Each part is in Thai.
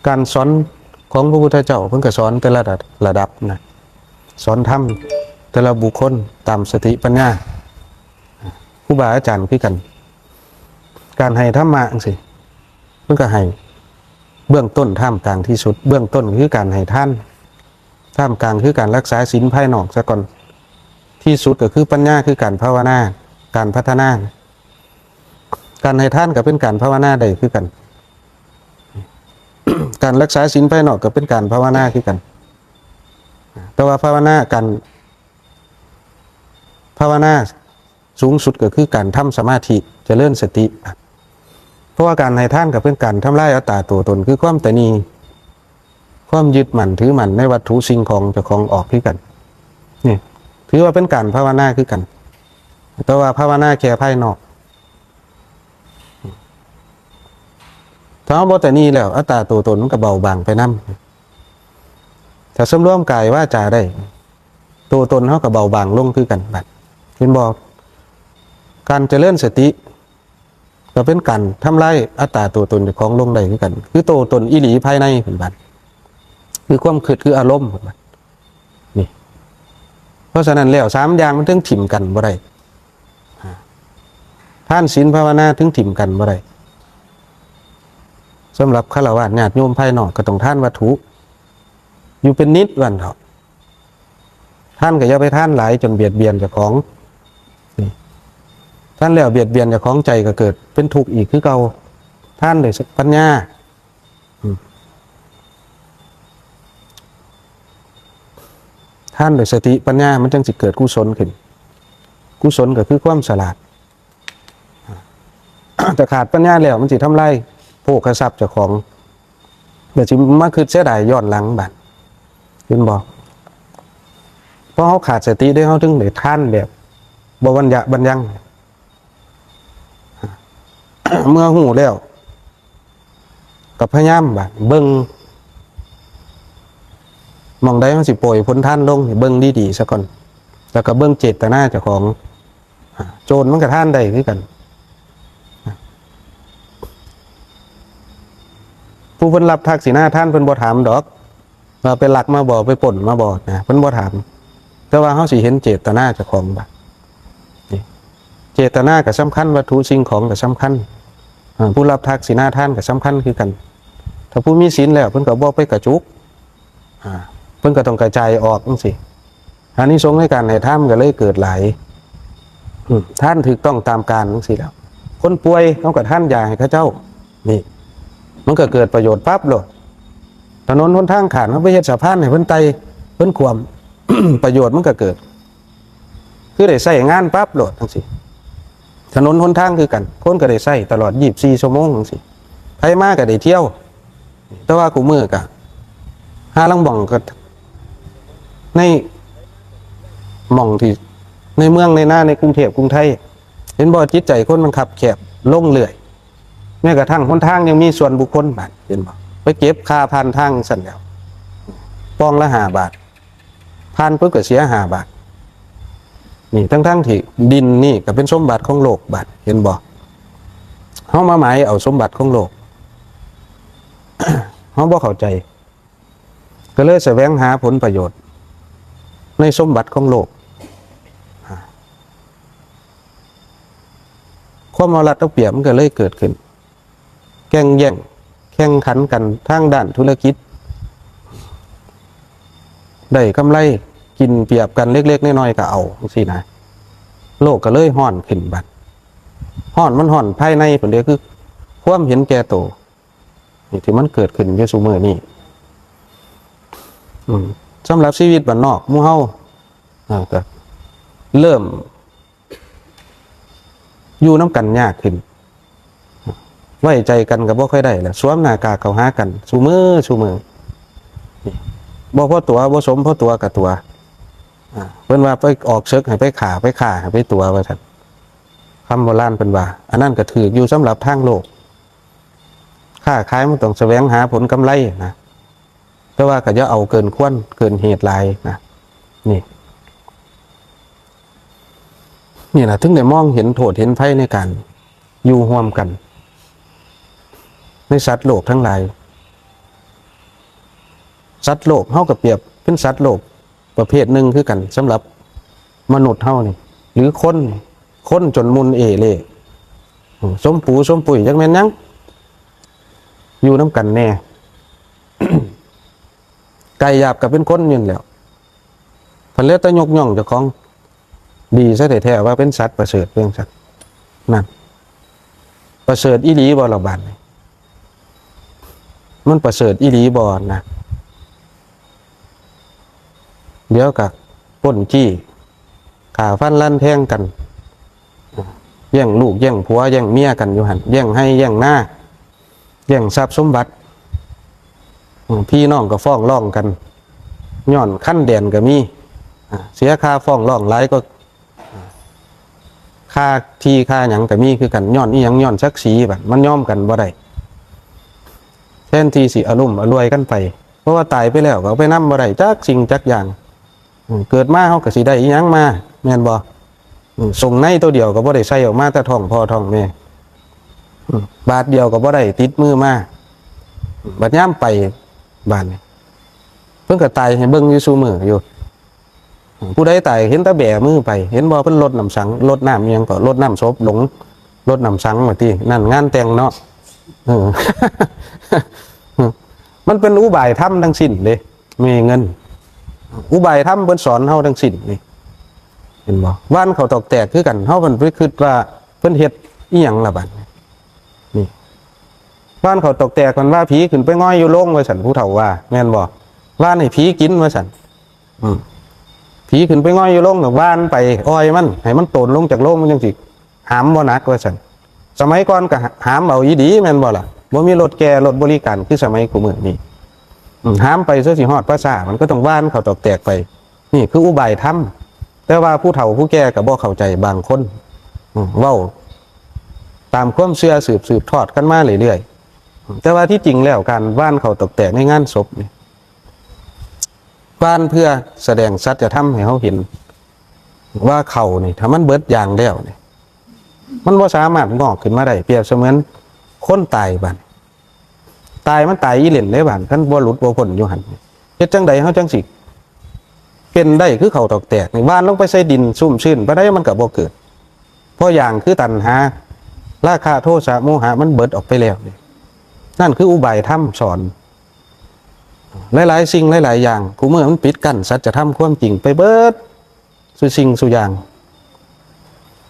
การสอนของพระพุทธเจ้าเพิ่นก็สอนแต่ละระดับนะสอนธรรมแต่ละบุคคลตามสติปัญญาครูบาอาจารย์คือกันการให้ธรรมะจังซี่เพิ่นก็ให้เบื้องต้นท่ามกลางที่สุดเบื้องต้นคือการให้ทานท่ามกลางคือการรักษาศีลภายนอกซะก่อนที่สุดก็คือปัญญาคือการภาวนาการพัฒนาการให้ทานก็เป็นการภาวนาได้คือกัน การรักษาศีลภายนอกก็เป็นการภาวนาคือกันแต่ว่าภาวนาการภาวนาสูงสุดก็คือการทำสมาธิเจริญสติเพราะว่าการให้ทานก็เป็นการทำลายอัตตาตัวตนคือความตนีความยึดมั่นถือมั่นในวัตถุสิ่งของเจ้าของออกคือกันนี่ถือว่าเป็นการภาวนาคือกันแต่ว่าภาวนาแค่ภายนอกถ้าบ่แต่นี้แล้วอัตตาตัวตนมันก็เบาบางไปนำถ้าสำรวมกายว่าจาได้ตัวตนเฮาก็เบาบางลงคือกันบัดเห็นบ่การเจริญสติก็เป็นการทำลายอัตตาตัวตนของลงได้คือกันคือตัวตนอีหลีภายในเพิ่นบัดคือความคิดคืออารมณ์บัดนี่เพราะฉะนั้นแล้ว3อย่างมันถึงถิ่มกันบ่ได้ทานศีลภาวนาถึงถิ่มกันบ่ได้สำหรับฆราวาสญาติโยมภายนอกก็ต้องทานวัตถุอยู่เป็นนิดวันเถาะท่านก็อย่าไปท่านหลายจนเบียดเบียนเจ้าของท่านแล้วเบียดเบียนเจ้าของใจก็เกิดเป็นทุกข์อีกคือเก่าท่านด้วยปัญญาท่านด้วยสติปัญญามันจึงสิเกิดกุศลขึ้นกุศลก็คือความฉลาดแต่ขาดปัญญาแล้วมันสิทำลายโภคทรัพย์เจ้าของเดี๋ยวจะมาคือเสียดายย้อนหลังบัดเห็นบ่เพราะเขาขาดสติได้เขาถึงได้ท่านแบบบ่บรรยะบรรยัง เมื่อหูแล้วกับพยายามบัดเบิ่งมองได้เขาสิโปรยพ้นท่านลงเบิ่งดีๆซะก่อนแล้วก็เบิ่งเจตนาเจ้าของโจรมันก็ท่านได้คือกันผู้เพิ่นรับทักษิณาท่านเพิ่นบ่ถามดอกว่าไปลักมาบ่ไปป่นมาบ่นะเพิ่นบ่ถามแต่ว่าเฮาสิเห็นเจตนาเจ้าของบัดนี่เจตนาก็สำคัญวัตถุสิ่งของก็สำคัญผู้รับทักษิณาท่านก็สำคัญคือกันถ้าผู้มีศีลแล้วเพิ่นก็บ่ไปกระจุกเพิ่นก็ต้องกระจายออกจังซี่อานิสงส์ในการให้ทานก็เลยเกิดหลายท่านถูกต้องตามการจังซี่แล้วคนป่วยเฮาก็ท่านยาให้เขาเจ้านี่มันก็เกิดประโยชน์ปั๊บโลดถนนหนทางขาดเขาไปเฮ็ดสะพานให้เพิ่นไต่เพิ่นความ ประโยชน์มันก็เกิดคือได้ใช้งานปั๊บโลดจังซี่ถนนหนทางคือกันคนก็ได้ใช้ตลอด24ชั่วโมงจังซี่ไผมาก็ได้เที่ยวแต่ว่ากูมื้อก็หาลังบ่องก็ในหม่องที่ในเมืองในหน้าในกรุงเทพกรุงไทยเห็นบ่จิตใจคนมันขับแคบลงเรื่อยแม้กระทั่งหนทางยังมีส่วนบุคคลบาทเห็นบ่ไปเก็บค่าผ่านทางสั่นแล้วปองละ5 บาทผ่านเพิ่นก็เสีย5 บาทนี่ทั้งที่ดินนี่ก็เป็นสมบัติของโลกบาทเห็นบ่เฮามาหมายเอาสมบัติของโลก เฮาบ่เข้าใจก็เลยแสวงหาผลประโยชน์ในสมบัติของโลกความเอารัดเอาเปรียบมันก็เลยเกิดขึ้นแข่งแย่งแข่งขันกันทางด้านธุรกิจได้กำไรกินเปรียบกันเล็กๆน้อยๆก็เอาสินะโลกก็เลยฮ้อนขึ้นบัดฮ้อนมันฮ้อนภายในผลเดียวคือความเห็นแก่ตัวนี่ที่มันเกิดขึ้นอยู่ซุมื้อนี้สำหรับชีวิตบ้านนอกหมู่เฮาก็เริ่มอยู่น้ำกันยากขึ้นไว้ใจกันก็บ่ค่อยได้แล้วสวมหน้ากากเข้าหากันซุมื้อบ่พอตัวบ่สมพอตัวกับตัวเพิ่นว่าไปออกศึกให้ไปฆ่าให้ไปตัวว่าซั่นคำโบราณเพิ่นว่าอันนั้นก็ถูกอยู่สำหรับทางโลกค้าขายมันต้องแสวงหาผลกำไรนะแต่ว่าก็อย่าเอาเกินควรเกินเหตุหลายนะนี่แหละถึงได้มองเห็นโทษเห็นภัยในการอยู่ร่วมกันในสัตว์โลกทั้งหลาย สัตว์โลกเฮาก็เปรียบเป็นสัตว์โลกประเภทหนึ่งคือกันสำหรับมนุษย์เฮานี่หรือคนจนมุนเอเล่สมปูสมปุ๋ยจักแม่นยังอยู่น้ำกันแน่ ไก่หยาบกับเป็นคนยืนแล้วเพิ่นเลยตะยกย่องเจ้าของดีซะแท้ๆว่าเป็นสัตว์ประเสริฐเรื่องสัตว์นั่นประเสริฐอีหลีบ่ล่ะบัดนี้มันประเสริฐอีหลีบ่นะเดี๋ยวกับป้นจี้ขาฟันลั่นแทงกันแย่งลูกแย่งผัวแย่งเมียกันอยู่หั่นแย่งให้แย่งหน้าแย่งทรัพย์สมบัติพี่น้องก็ฟ้องร้องกันย้อนขั้นแดนก็มีเสียค่าฟ้องร้องหลายก็ค่าที่ค่าหยังก็มีคือกันย้อนอีหยังย้อนศักดิ์ศรีบัดมันยอมกันบ่ได้แทนที่สิอารมณ์อรวยกันไปเพราะว่าตายไปแล้วก็เอาไปนำบ่ได้จักสิ่งจักอย่างเกิดมาเฮาก็สิได้อีหยังมาแม่นบ่ส่งในตัวเดียวก็บ่ได้ใส่ออกมาแต่ท้องพ่อท้องแม่บาทเดียวก็บ่ได้ติดมือมาบัดยามไปบ้านนี่เพิ่นก็ตายให้เบิ่งอยู่ซุมื้ออยู่ผู้ใดตายเห็นแต่แบมือไปเห็นบ่เพิ่นรดน้ำสังรดน้ำอีหยังก็รดน้ำศพหลงรดน้ำสังว่าตินั่นงานแต่งเนาะ มันเป็นอุบายธรรมทั้งสิ้นเด้มีเงินอุบายธรรมเพิ่นสอนเฮาทั้งสิ้นนี่เห็นบ่ว่านเขาตอกแตกคือกันเฮาเพิ่นไปคิดว่าเพิ่นเฮ็ดอีหยังล่ะบัดนี่ว่านเขาตอกแตกมันว่าผีขึ้นไปง่อยอยู่โรงว่าซั่นผู้เฒ่าว่าแม่นบ่ว่านให้ผีกินว่าซั่นผีขึ้นไปง่อยอยู่โรงก็ว่านไปอ้อยมันให้มันโตนลงจากโรงมันจังสิหามบ่หนักว่าซั่นสมัยก่อนก็หามเอาอีดีแม่นบ่ล่ะบ่มีรถแก่รถบริการคือสมัยกูมื้อนี้หามไปซะสิฮอดภาษามันก็ต้องว่านเขาตอกแตกไปนี่คืออุบายธรรมแต่ว่าผู้เฒ่าผู้แก่ก็บ่เข้าใจบางคนเว้าตามความเชื่อสืบทอดกันมาเรื่อยๆแต่ว่าที่จริงแล้วการว่านเขาตอกแตกในงานศพนี่ว่านเพื่อแสดงสัจธรรมให้เขาเห็นว่าเขานี่ถ้ามันเบิดอย่างแล้วนี่มันบ่สามารถงอกขึ้นมาได้เปรียบเสมือนคนตายบัดตายมันตายอีเหล่นได้บัดคันบ่หลุดบ่พ้นอยู่หั่นเฮ็ดจังใดเฮาจังสิเป็นได้คือเขาตอกแตกนี่ว่านลงไปใส่ดินซุ่มชื้นบ่ได้มันก็บ่เกิดเพราะอย่างคือตัณหาราคะโทสะโมหะมันเบิดออกไปแล้วนี่นั่นคืออุบายธรรมสอนหลายๆสิ่งหลายๆอย่างกูเมื่อมันปิดกั้นสัจธรรมความจริงไปเบิดสุสิ่งสุอย่าง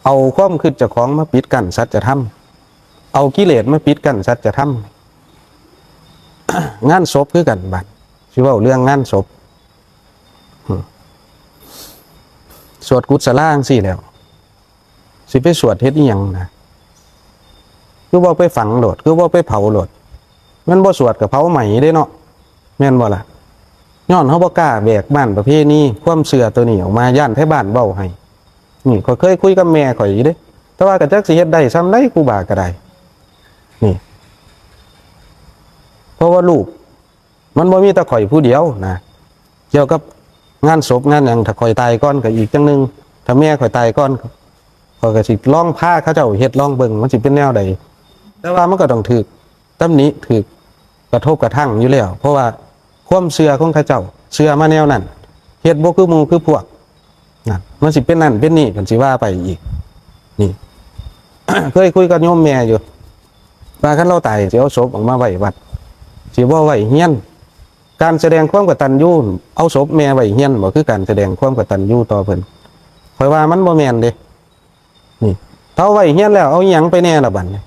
เอาความคิดเจ้าของมาปิดกั้นสัจธรรมเอากิเลสมาปิดกั้นสัจธรรม งานศพคือกันบัดสิเว้าเรื่องงานศพสวดกุศลาจังซี่แล้วสิไปสวดเฮ็ดอีหยังนะคือบ่ไปฝังโลดคือบ่ไปเผาโลดมันบ่สวดกับเผาใหม่เด้เนาะแม่นบ่ล่ะย้อนเฮาบ่กล้าแบกบ้านประเพณีความเชื่อตัวนี้ออกมาย่านไทบ้านเว้าให้นี่ก็เคยคุยกับแม่ข่อยอยู่เด้แต่ว่าก็จักสิเฮ็ดได้ซำใดครูบาก็ได้นี่เพราะว่าลูกมันบ่มีแต่ข่อยผู้เดียวนะเกี่ยวกับงานศพงานหยังถ้าข่อยตายก่อนก็อีกจังนึงถ้าแม่ข่อยตายก่อนข่อยก็สิลองพาเขาเจ้าเฮ็ดลองเบิ่งมันสิเป็นแนวใดแต่ว่ามันก็ต้องถูกตำหนิถูกกระทบกระทั่งอยู่แล้วเพราะว่าความเชื่อของเขาเจ้าเชื่อมาแนวนั้นเฮ็ดบ่คือหมู่คือพวกนั่นมันสิเป็นนั่นเป็นนี่กันสิว่าไปอีกนี่ เคยคุยกับโยมแม่อยู่ว่าคันเราตายสิเอาศพออกมาไว้วัดสิบ่ไว้เฮียนการแสดงความกตัญญูเอาศพแม่ไว้เฮียนบ่คือการแสดงความกตัญญูต่อเพิ่นข้อยว่ามันบ่แม่นเด้นี่ถ้าไว้เฮียนแล้วเอาหยังไปแน่ล่ะบัดนี้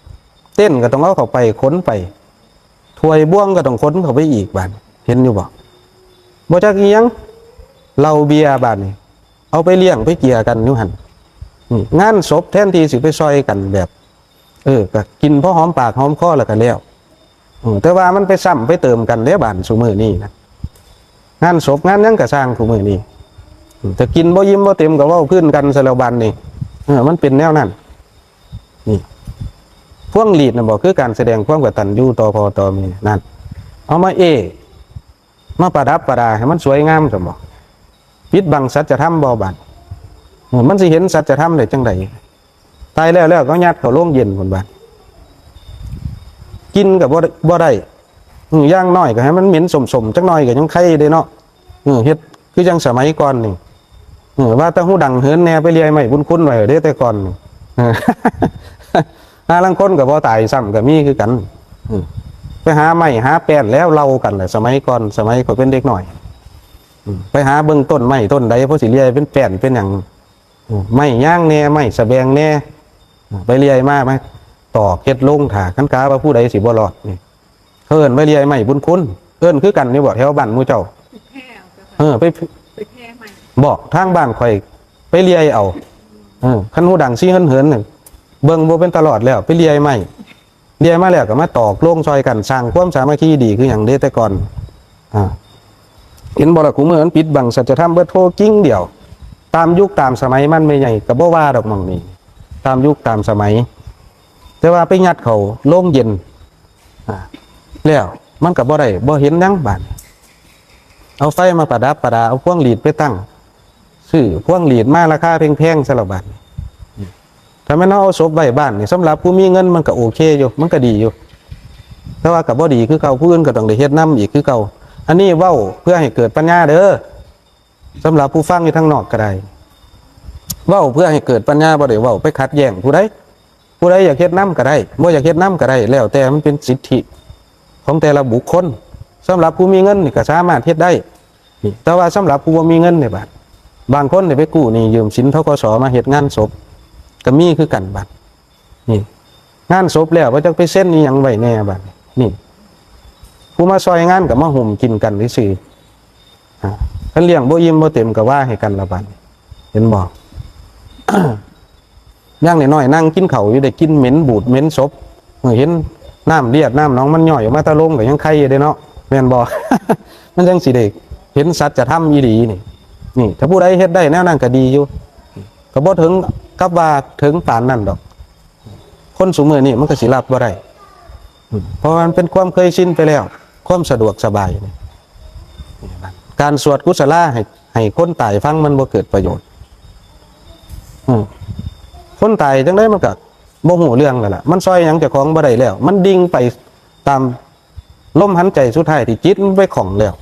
เต้นก็ต้องเอาเข้าไปขนไปถ้วยบ่วงก็ต้องขนเข้าไปอีกบัดเห็นอยู่บ่จักอีหยังเหล้าเบียร์บัดนี้เอาไปเลี้ยงไปเกี่ยกันอยู่หั่นนี่งานศพแทนที่สิไปซอยกันแบบก็กินพอหอมปากหอมคอแล้วก็แล้วแต่ว่ามันไปซ้ำไปเติมกันเด้บ้านซุมื้อนี้นะงานศพงานหยังก็สร้างซุมื้อนี้แต่กินบ่ยิ้มบ่เต็มก็เว้าพื้นกันซะแล้วบัดนี้มันเป็นแนวนั้นนี่พวงหลีดน่ะบ่คือการแสดงความกตัญญูต่อพ่อต่อแม่นั่นเอามามาประดับประดาให้มันสวยงามซั่นบ่ปิดบังสัจธรรมบ่บัดมันสิเห็นสัจธรรมได้จังได๋ตายแล้วก็ยัดเข้าโรงเย็นพุ่นบัดกินก็บ่ได้ ย่างน้อยก็ให้มันเหม็นสมๆจักหน่อยก็ยังไข่ได้เนาะเฮ็ดคือจังสมัยก่อนนี่ว่าแต่ฮู้ดังเหินแน่ไปเรียใหม่บุญคุณไว้เด้แต่ก่อนนี่หาลังคนก็บ่ตายซ้ำก็มีคือกันไปหาไม้หาแป้นแล้วเล่ากันแหละสมัยก่อนสมัยก็เป็นเด็กหน่อยไปหาเบิ่งต้นไม้ต้นใดเพราะสิเรียเป็นแป้นเป็นหยังไม้ย่างแน่ไม้สะแบงแน่ไปเรียมาไหมต่อเฮ็ดลงถ่าคันกาว่าผู้ใดสิบ่รอดนี่เอิ้นไปเรียไม้บุญคุณเอิ้นคือกันนี่บ่แถวบ้านหมู่เจ้าไปแพ้ใหม่บอกทางบ้านข่อยไปเรียเอาคันหูดังซี่เหินๆนึงเบิ่งบ่เป็นตลอดแล้วไปเรียใหม่เรียมาแล้วก็มาตอกโล่งซอยกันสร้างความสามัคคีดีคือหยังเด้แต่ก่อนเห็นบ่ล่ะกูมื้อมันปิดบังสัจธรรมเบิดโทกิ้งเดียวตามยุคตามสมัยมันไม่ใหญ่ก็บ่ว่าดอกหม่องนี้ตามยุคตามสมัยแต่ว่าไปยัดเขาโล่งเย็นแล้วมันก็บ่ได้บ่เห็นหยังบาดเอาไฟมาประดับประดาเอาพวงหลีดไปตั้งซื้อพวงหลีดมาราคาแพงๆซะแล้วบาดถ้าแม่นเอาศพไว้บ้านนี่สำหรับผู้มีเงินมันก็โอเคอยู่มันก็ดีอยู่แต่ว่าก็บ่ดีคือเก่าผู้อื่นก็ต้องได้เฮ็ดนำอีกคือเก่าอันนี้เว้าเพื่อให้เกิดปัญญาเด้อสำหรับผู้ฟังอยู่ทางนอกก็ได้เว้าเพื่อให้เกิดปัญญาบ่ได้เว้าไปขัดแย้งผู้ใดอยากเฮ็ดนำก็ได้บ่อยากเฮ็ดนำก็ได้แล้วแต่มันเป็นสิทธิของแต่ละบุคคลสำหรับผู้มีเงินนี่ก็สามารถเฮ็ดได้แต่ว่าสำหรับผู้บ่มีเงินเนี่ยบางคนเนี่ยไปกู้นี่ยืมสินธกสมาเฮ็ดงานศพก็มีคือกันบัดนี่งานศพแล้วว่าจะไปเส้นนี่ยังไว้แน่บัดนี่ผู้มาซอยงานกับมาห่มกินกันซื่อคันเลี้ยงบ่อิ่มบ่เต็มก็ว่าให้กันละบัดเห็นบ่ ย่างน้อยๆนั่งกินข้าวอยู่ได้กินเหม็นบูดเหม็นศพเห็นน้ำเลียดน้ำน้องมันย่อยออกมาตะลงก็ยังไข่อยู่เด้เนาะแม่นบ่ มันจังสิได้เห็นสัจธรรมอีหลีนี่ถ้าผู้ใดเฮ็ดได้แนวนั้นก็ดีอยู่ก็บ่ถึงกับว่าถึงปานนั้นดอกคนซุมื้อนี้มันก็สิรับบ่ได้เพราะมันเป็นความเคยชินไปแล้วความสะดวกสบายนี่การสวดกุศลาให้คนตายฟังมันบ่เกิดประโยชน์คนตายจังได๋มันก็บ่ฮู้เรื่องแล้วล่ะมันซอยหยังเจ้าของบ่ได้แล้วมันดิ่งไปตามลมหายใจสุดท้ายที่จิตมันไปของแล้ว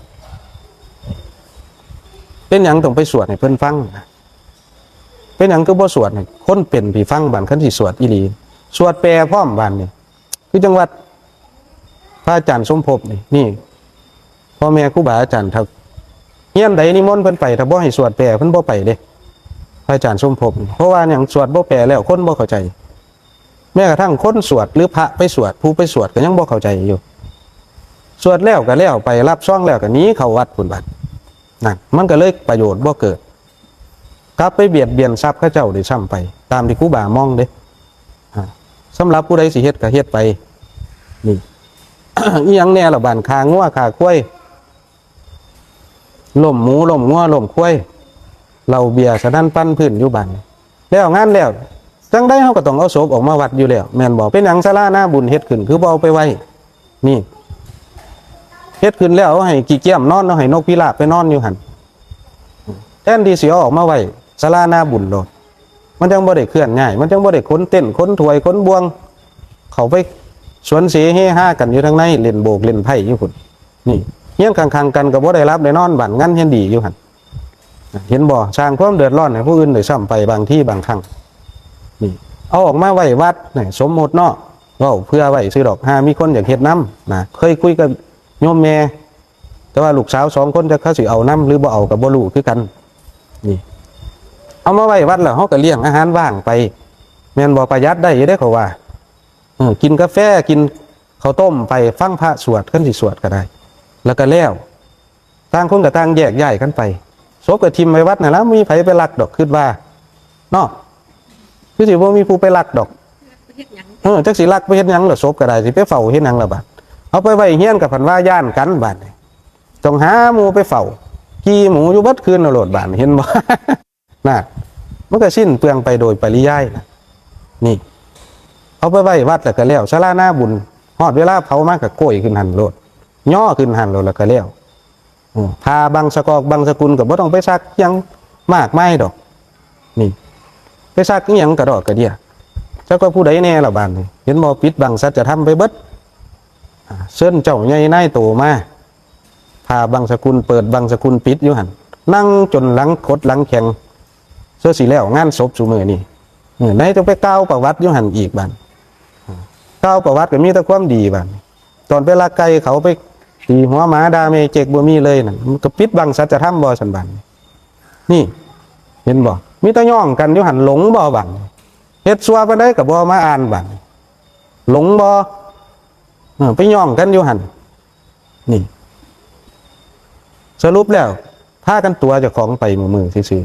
เป็นหยังต้องไปสวดให้เพิ่นฟังเป็นหยังก็บ่สวดให้คนเป็นพี่ฟังบ้านคันสิสวดอีหลีสวดแปลพร้อมบ้านนี่คือจังหวัดพระอาจารย์สมภพนี่พ่อแม่ครูบาอาจารย์ถ้าเฮียนใดนิมนต์เพิ่นไปถ้าบ่ให้สวดแปลเพิ่นบ่ไปเด้พระอาจารย์สมภพเพราะว่าหยังสวดบ่แปลแล้วคนบ่เข้าใจแม้กระทั่งคนสวดหรือพระไปสวดผู้ไปสวดก็ยังบ่เข้าใจอยู่สวดแล้วก็แล้วไปรับซ่องแล้วก็หนีเข้าวัดพุ่นบัดนั่นมันก็เลยประโยชน์บ่เกิดกลับไปเบียดเบียนทรัพย์ข้าเจ้าได้ซ้ำไปตามที่ครูบามองเด้สำหรับผู้ใดสิเฮ็ดก็เฮ็ดไปนี่ อีหยังแน่ละบ้านคางัวคาควายล่มหมูล่มงัวล่มควายเหล้าเบียร์สนั่นปั้นพื้นอยู่บ้านแล้วงานแล้วจังได้เฮาก็ต้องเอาศพออกมาวัดอยู่แล้วแม่นบ่เป็นหยังศาลาหน้าบุญเฮ็ดขึ้นคือบ่เอาไปไว้นี่เฮ็ดขึ้นแล้วให้กี่เกี้ยมนอนเอาให้นกพิราบไปนอนอยู่หั่นแทนที่สิเอาออกมาไว้ศาลาหน้าบุญโลดมันจังบ่ได้เคลื่อนย้ายมันจังบ่ได้ขนเต้นขนถ้วยขนบวงเข้าไปสวนเสเฮฮากันอยู่ทางในเล่นโบกเล่นไพ่อยู่พุ่นนี่เฮียงข้างๆกันก็บ่ได้รับได้นอนบ้านงั้นเฮ็ดดีอยู่หั่นเห็นบ่สร้างความเดือดร้อนให้ผู้อื่นได้ซ้ำไปบางที่บางครั้งนี่เอาออกมาไว้วัดนี่สมมุติเนาะเว้าเพื่อไว้ซื้อดอกหามีคนอยากเฮ็ดนำนะเคยคุยกับโยมแม่แต่ว่าลูกสาว2คนจะเขาสิเอานำหรือบ่เอาก็บ่รู้คือกันนี่เอามาไว้วัดแล้วเฮาก็เลี้ยงอาหารว่างไปแม่นบ่ประหยัดได้อยู่เด้เขาว่ากินกาแฟกินข้าวต้มไปฟังพระสวดคันสิสวดก็ได้แล้วก็แล้วต่างคนก็ต่างแยกย้ายกันไปศพก็ทิ่มไว้วัดนั่นล่ะมีไผไปลักดอกคิดว่าเนาะคือสิบ่มีผู้ไปลักดอกจักสิลักไปเฮ็ดหยังล่ะศพก็ได้สิไปเฝ้าเฮ็ดหยังล่ะบัดเอาไปไว้เฮียนกับเพิ่นว่าย่านกันบัดนี้ต้องหาหมู่ไปเฝ้าขี่หมูอยู่บัดคืนเอาโลดบัดเห็นบ่ น่ะมันก็สิ้นเปลืองไปโดยปริยายนะนี่เอาไปไว้วัดแล้วก็แล้วศาลาหน้าบุญฮอดเวลาเผามาก็โกยขึ้นหันโลดย่อขึ้นหันโลดแล้วก็แล้วพาบางสกอกบางสกุลก็บ่ต้องไปซักหยังมากมายดอกนี่ไปซักอีหยังกระดอกกระเดียจักว่าผู้ใดแน่ล่ะบาดนี้เห็นบ่ปิดบังสัจธรรมไปเบิด เส้นเจ้าใหญ่นายโตมาพาบางสกุลเปิดบางสกุลปิดอยู่หันนั่งจนหลังคดหลังแข็งเสื้อสีแล้วงานศพสุมือนี่นายต้องไปก้าวประวัติอยู่หันอีกบันก้าวประวัติก็มีแต่ความดีบันตอนไปลักไก่เขาไปตีหัวหมาดาเมเจกบ่มีเลยนั่นมันก็ปิดบังสัจธรรมบ่สันบันนี่เห็นบ่มีแต่ย่องกันอยู่หันหลงบ่บันเฮ็ดซัวไปได้กับบ่มาอ่านบันหลงบ่ไปย่องกันอยู่หันนี่สรุปแล้วถ้ากันตัวเจ้าของไปมือซื่อ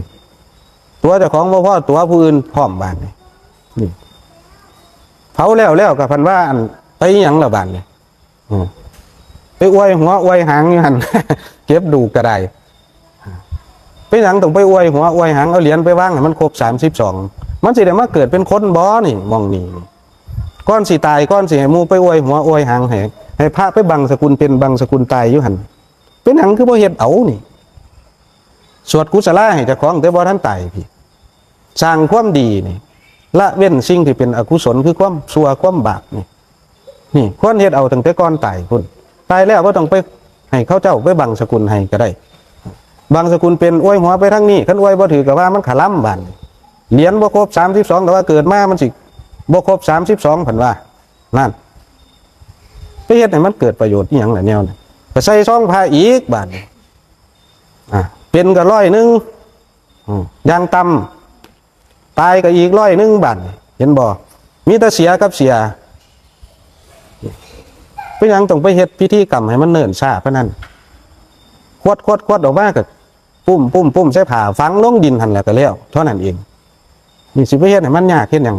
ตัวเจ้าของบ่พอตัวผู้อื่นพร้อมบานนี่เผาแล้วกับพันว่าอันไปหยังละบานนี่ไปอวยหัวอวยหางอยู่หัน เก็บดูกระไดไปหยังต้องไปอวยหัวอวยหางเอาเหรียญไปวางให้มันครบ32มันสิได้มาเกิดเป็นคนบ่นี่มองนี่ก้อนสิตายก้อนสิให้หมู่ไปอวยหัวอวยหางให้พระไปบังสกุลเป็นบังสกุลตายอยู่หันเป็นหยังคือบ่เฮ็ดเอานี่สวดกุศลให้เจ้าของแต่บ่ทันตายพี่สร้างความดีนี่ละเว้นสิ่งที่เป็นอกุศลคือความชั่วความบาปนี่ควรเฮ็ดเอาตั้งแต่ก่อนตายพุ่นตายแล้วบ่ต้องไปให้เขาเจ้าไปบังสกุลให้ก็ได้บังสกุลเป็นอวยหัวไปทางนี้คันอวยบ่ถือก็ว่ามันขล้ำบานเหรียญบ่ครบ32แต่ว่าเกิดมามันสิบ่ครบ32เพิ่นว่านั่นไปเฮ็ดให้มันเกิดประโยชน์อีหยังล่ะแนวนั้นก็ใส่ซองผ้าอีกบาดนี้เป็นก็100อย่างต่ำตายก็อีก100บาทเห็นบ่มีแต่เสียกับเสียเพิ่นยังต้องไปเฮ็ดพิธีกรรมให้มันเนิ่นช้าเพราะนั้นควดออกมาก็ปุ้มใส่ผ้าฝังลงดินหั่นแหละก็แล้วเท่านั้นเองนี่สิไปเฮ็ดให้มันยากเฮ็ดหยัง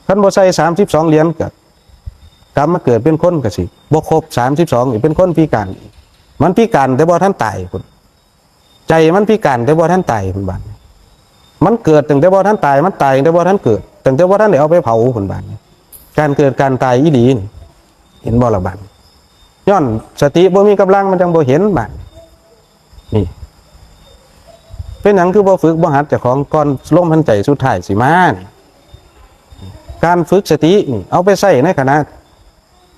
คันบ่ใส่32เหรียญก็กรรมมาเกิดเป็นคนก็สิบ่ครบ32อีกเป็นคนพิการมันพิการแต่บ่ทันตายพุ่นใจมันพิการแต่บ่ทันตายพุ่นบาดมันเกิดตั้งแต่บ่ทันตายมันตายตั้งแต่บ่ทันเกิดตั้งแต่บ่ทันได้เอาไปเผาพุ่นบาดการเกิดการตายอีหลีนี่เห็นบ่ล่ะบาดย้อนสติบ่มีกำลังมันจังบ่เห็นบาดนี่เป็นหยังคือบ่ฝึกบ่หัดเจ้าของก่อนลมหายใจสุดท้ายสิมาการฝึกสตินี่เอาไปใช้ในขณะ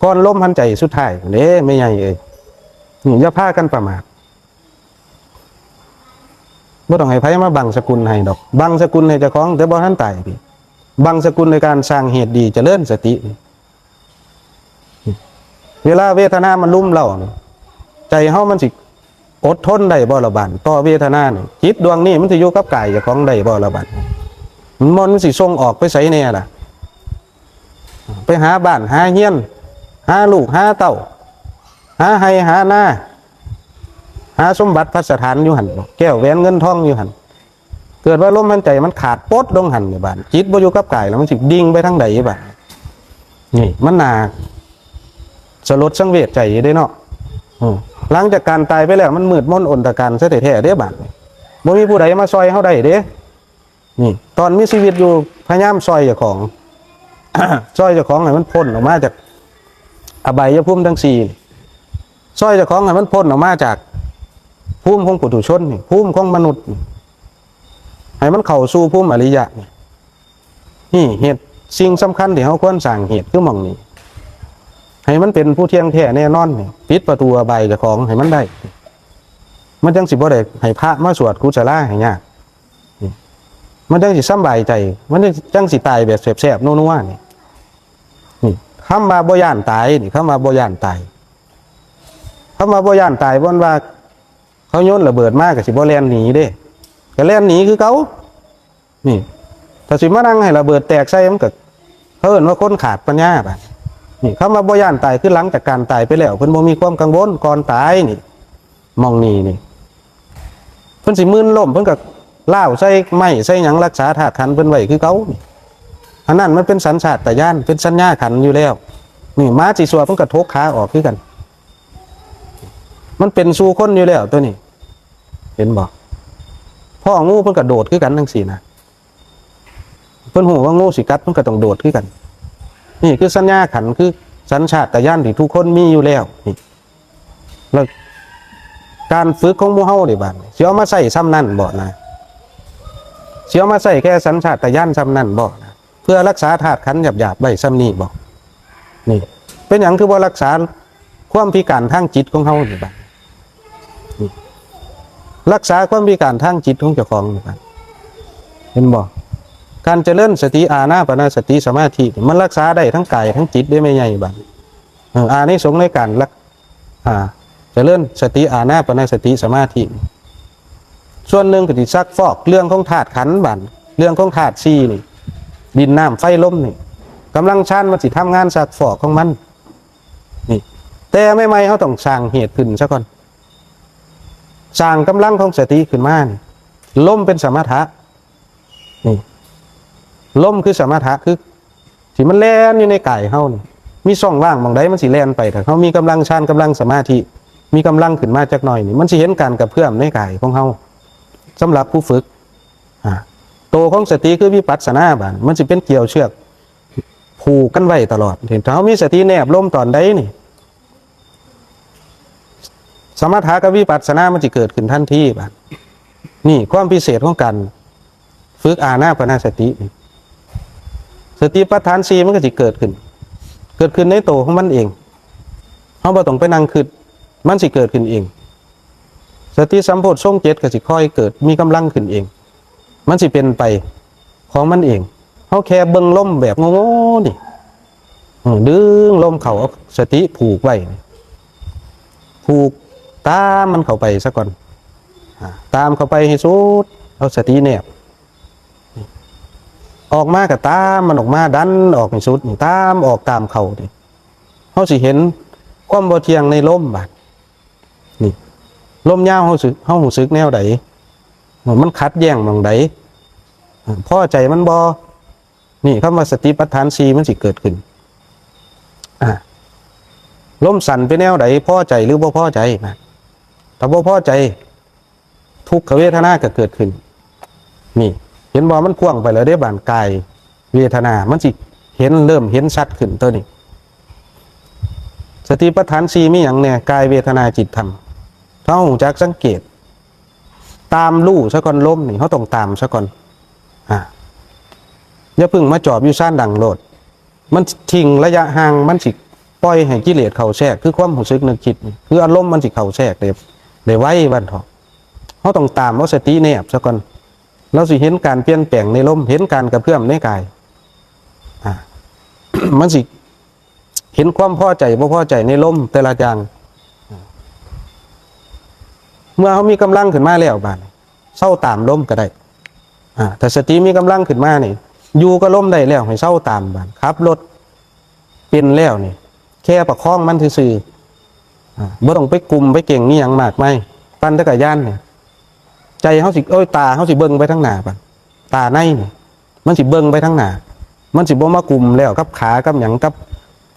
ก่อนลมหายใจสุดท้ายเด้ไม่ใหญ่เอ้ยนี่อย่าพากันประมาทบ่ต้องให้ไผมาบังสกุลให้ดอกบังสกุลให้เจ้าของแต่บ่ทันตายพี่บังสกุลในการสร้างเหตุดีเจริญสติเวลาเวทนามันลุ่มเล่าใจเฮามันสิอดทนได้บ่ละบาดต่อเวทนานี่จิตดวงนี้มันสิอยู่กับกายเจ้าของได้บ่ละบาดมันสิส่งออกไปไสแน่ล่ะไปหาบ้านหาเฮียนหาลูกหาเต้าหาให้หาหน้าหาสมบัติพัสถานอยู่หันแก้วแหวนเงินทองอยู่หันเกิดว่าลมหายใจมันขาดปดลงหันในบ้านจิตบ่อยู่กับกายแล้วมันสิดิ่งไปทางใดบ้านนี่มันน่าสลดสังเวชใจได้เนาะหลังจากการตายไปแล้วมันมืดมนอนตการซะแท้ๆเด้บ้านบ่มีผู้ใดมาซอยเฮาได้เด้นี่ตอนมีชีวิตอยู่พยายามซอยเจ้าของ ซอยเจ้าของให้มันพ้นออกมาจากอบายภูมิทั้ง4ซอยเจ้าของให้มันพ้นออกมาจากภูมิของปุถุชนนี่ภูมิของมนุษย์ให้มันเข้าสู่ภูมิอริยะนี่เหตุสิ่งสำคัญที่เฮาควรสร้างเหตุคือหม่องนี้ให้มันเป็นผู้เที่ยงแท้แน่นอนนี่ปิดประตูอบายเจ้าของให้มันได้มันจังสิบ่ได้ให้พระมาสวดกุศลให้ยากมันจังสิสบายใจมันจังสิตายแบบแซ่บๆนัวๆนี่คำว่าบ่ย่านตายนี่คำว่าบ่ย่านตายคำว่าบ่ย่านตายบ่ว่าเขาโยนระเบิดมากก็สิบ่แล่นหนีเด้ก็แล่นหนีคือเขานี่ถ้าสิมานั่งให้ระเบิดแตกใส่มันก็เอิ้นว่าคนขาดปัญญาบัดนี่คำว่าบ่ย่านตายคือหลังจากการตายไปแล้วเพิ่นบ่มีความกังวลก่อนตายนี่มองนี่เพิ่นสิมึนล้มเพิ่นก็ล่าวใส่ไม้ใส่หยังรักษาธาตุขันธ์เพิ่นไว้คือเขาอันนั้นมันเป็นสัญชาตญาณเป็นสัญญาขันธ์อยู่แล้วนี่ม้าสิสัวเพิ่นก็ทกขาออกคือกันมันเป็นสู่คนอยู่แล้วตัวนี้เห็นบ่พ่องูเพิ่นก็โดดคือกันจังซี่นะเพิ่นฮู้ว่างูสิกัดเพิ่นก็ต้องโดดคือกันนี่คือสัญญาขันธ์คือสัญชาตญาณที่ทุกคนมีอยู่แล้วนี่แล้วการฝึกของหมู่เฮานี่บาดสิเอามาใช้ซ้ำนั่นบ่นะสิเอามาใช้แค่สัญชาตญาณซ้ำนั่นบ่นะเพื่อรักษาธาตุขันธ์หยาบๆไว้ซ้ำนี้บ่ นี่เป็นอย่างคือบ่รักษาความพิการทางจิตของเฮานี่บัดนี่รักษาความพิการทางจิตของเจ้าของนี่บัดเห็นบ่การเจริญสติอานาปานสติสมาธิมันรักษาได้ทั้งกายทั้งจิตได้ไม่ใหญ่บัดอานิสงส์ในการรักเจริญสติอานาปานสติสมาธิส่วนหนึ่งก็สิซักฟอกเรื่องของธาตุขันธ์บัดเรื่องของธาตุ4นี่ดินน้ำไฟลมนี่กำลังชั้นมันสิทำงานซักฟอกของมันนี่แต่ไม่เขาต้องสร้างเหตุขึ้นซะก่อนสร้างกำลังของสติขึ้นมานี่ลมเป็นสมถะนี่ลมคือสมถะคือที่มันแล่นอยู่ในกายเฮานี่มีช่องว่างบางใดมันสิแล่นไปแต่เขามีกำลังฌานกำลังสมาธิมีกำลังขึ้นมาจักหน่อยนี่มันสิเห็นการกระเพื่อมในกายของเฮาสำหรับผู้ฝึกโตของสติคือวิปัสสนาบานมันสิเป็นเกี่ยวเชือกผูกกันไว้ตลอดเห็นเขามีสติแนบลมตอนใดนี่สมถะกับวิปัสสนามันจะเกิดขึ้นทันทีบานนี่ความพิเศษของการฝึกอานาปานสติสติปัฏฐาน4มันก็จะเกิดขึ้นในโตของมันเองเขาบ่ต้องไปนั่งคิดมันสิเกิดขึ้นเองสติสัมโพชฌงค์7ก็สิค่อยเกิดมีกำลังขึ้นเองมันสิเป็นไปของมันเองเขาแค่เบิ่งลมแบบโง่ๆนี่ดึงลมเข้าเอาสติผูกไว้ผูกตามมันเข้าไปซะก่อนตามเข้าไปให้สุดเอาสติแนบออกมากับตามมันออกมาดันออกให้สุดตามออกตามเข้านี่เขาสิเห็นความบ่เที่ยงในลมบาดนี่ลมยาวเขาหูสึกแนวใดมันขัดแย้งบางใดพอใจมันบ่นี่คำว่าสติปัฏฐาน4มันสิเกิดขึ้นลมสั่นไปแนวใดพอใจหรือบ่พอใจนะถ้าบ่พอใจทุกขเวทนาก็เกิดขึ้นนี่เห็นบ่มันพ่วงไปแล้วได้บานกายเวทนามันสิเห็นเริ่มเห็นชัดขึ้นตัวนี้สติปัฏฐาน4มีหยังเนี่ยกายเวทนาจิตธรรมเฮารู้จักสังเกตตามรู้ซะก่อนลมนี่เฮาต้องตามซะก่อนอย่าพึ่งมาจอบอยู่ซ่านดังโลดมันทิ้งระยะห่างมันสิปล่อยให้กิเลสเข้าแทรกคือความรู้สึกนึกคิดคืออารมณ์มันสิเข้าแทรกได้ไว้บัดเถาะเฮาต้องตามเอาสติแนบซะก่อนเราสิเห็นการเปลี่ยนแปลงในลมเห็นการกระเพื่อมในกายมันสิเห็นความพอใจบ่พอใจในลมแต่ละอย่างเมื่อเขามีกำลังขึ้นมาแล้วบาดเศร้าตามลมก็ได้แต่สติมีกำลังขึ้นมานี่อยู่ก็ลมได้แล้วให้เศร้าตามบาดขับรถเป็นแล้วนี่แค่ประคองมันซื่อบ่ต้องไปกลุ่มไปเก่งนี่หยังมากมายปั่นจักรยานนี่ใจเขาสิตาเขาสิเบิ่งไปทางหน้าบาดตาในนี่มันสิเบิ่งไปทางหน้ามันสิบ่มากลุ่มแล้วกับขากับหยังกับ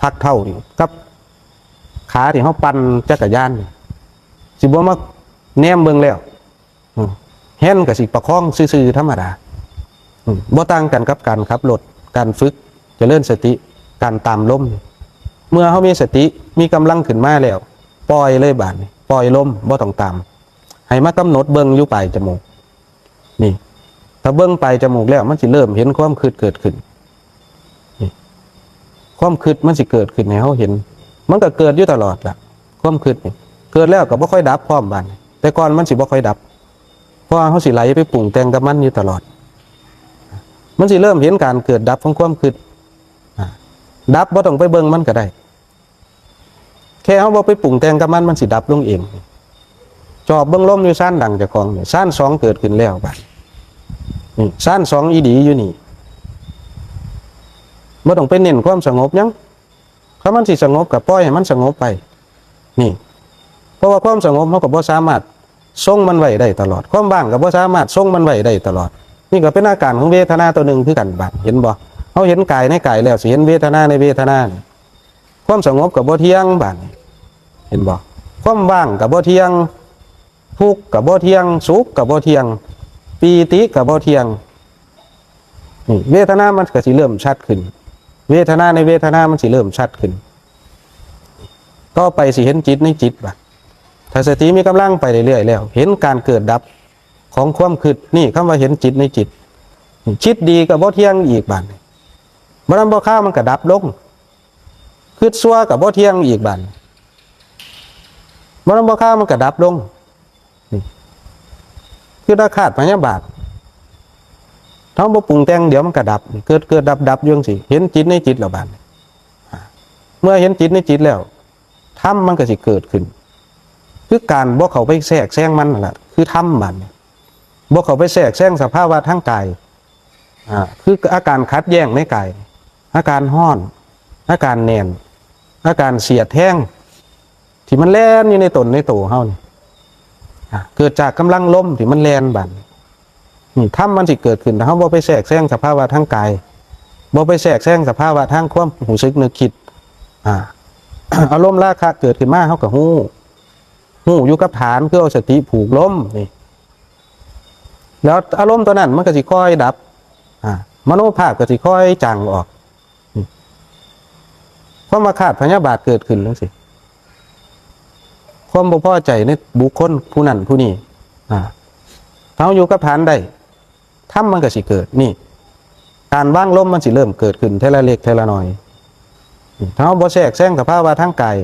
พักเท่านี่กับขาที่เขาปั่นจักรยานนี่สิบ่มาแนมเบิ่งแล้วแฮนก็สิประคองซื่อๆธรรมดาบ่ต่างกันกับการขับรถการฝึกเจริญสติการตามลมเมื่อเขามีสติมีกำลังขึ้นมาแล้วปล่อยเลยบาดนี้ปล่อยลมบ่ต้องตามให้มากำหนดเบิ่งอยู่ปลายจมูกนี่ถ้าเบิ่งปลายจมูกแล้วมันสิเริ่มเห็นความคิดเกิดขึ้นนี่ความคิดมันสิเกิดขึ้นให้เขาเห็นมันก็เกิดอยู่ตลอดล่ะความคิดนี่เกิดแล้วก็บ่ค่อยดับพร้อมบาดแต่ก่อนมันสิบ่ค่อยดับเพราะเขาสิไหลไปปรุงแต่งกับมันอยู่ตลอดมันสิเริ่มเห็นการเกิดดับของความคิดดับบ่ต้องไปเบิ่งมันก็ได้แค่เขาบ่ไปปรุงแต่งกับมันสิดับลงเองจอบเบิ่งลมอยู่ซ่านดังเจ้าของนี่ซ่าน2เกิดขึ้นแล้วบาดนี่ซ่าน2อีดีอยู่นี่บ่ต้องไปเน้นความสงบหยังถ้ามันสิสงบก็ปล่อยให้มันสงบไปนี่เพราะว่าความสงบเขาก็บ่สามารถทรงมันไว้ได้ตลอดความว่างก็บ่สามารถทรงมันไว้ได้ตลอดนี่ก็เป็นอาการของเวทนาตัวหนึ่งคือกันบาดเห็นบ่เขาเห็นกายในกายแล้วสิเห็นเวทนาในเวทนาความสงบกับบ่เที่ยงบาดเห็นบ่ความว่างกับบ่เที่ยงทุกข์กับบ่เที่ยงสุขกับบ่เที่ยงปีติกับบ่เที่ยงนี่เวทนามันก็สิเริ่มชัดขึ้นเวทนาในเวทนามันสิเริ่มชัดขึ้นก็ไปสิเห็นจิตในจิตบาดถ้าสติมีกำลังไปเรื่อยๆแล้วเห็นการเกิดดับของความคิดนี่คำว่าเห็นจิตในจิตจิตดีกับบ่เที่ยงอีกบาดบ่นำบ่ข้าวมันก็ดับลงค คืดซัวกับบ่เที่ยงอีกบัดมันบ่ค่ามันก็ดับลงนี่คืออาฆาตพยาบาทถ้าบ่ปรุงแต่งเดี๋ยวมันก็ดับเกิดดับอยู่จังซี่เห็นจิตในจิตแล้วบัดเมื่อเห็นจิตในจิตแล้วธรรมมันก็สิเกิดขึ้นคือการบ่เข้าไปแทรกแซงมันนั่นแหละคือธรรมบัดบ่เข้าไปแทรกแซงสภาวะทางกายคืออาการคัดแย้งในกายอาการห้อนอาการแน่นอาการเสียดแห้งที่มันแล่นอยู่ในตนในโตเฮานี่เกิดจากกำลังลมที่มันแล่นบัดนี่ธรรมมันสิเกิดขึ้นถ้าเฮาบ่ไปแทรกแซงสภาวะทางกายบ่ไปแทรกแซงสภาวะทางความรู้สึกนึกคิดอารมณ์ราคะเกิดขึ้นมาเฮาก็ฮู้อยู่กับฐานคือเอาสติผูกลมนี่แล้วอารมณ์ตัวนั้นมันก็สิค่อยดับมโนภาพก็สิค่อยจางออกความอาฆาตพยาบาทเกิดขึ้นจังซี่ความบ่พอใจในบุคคลผู้นั้นผู้นี้เฮาอยู่กับฐานได้ธรรมมันก็สิเกิดนี่การว่างลมมันสิเริ่มเกิดขึ้นเทละเล็กเทละน้อยถ้าเฮาบ่แทรกแซงสภาวะทางกาย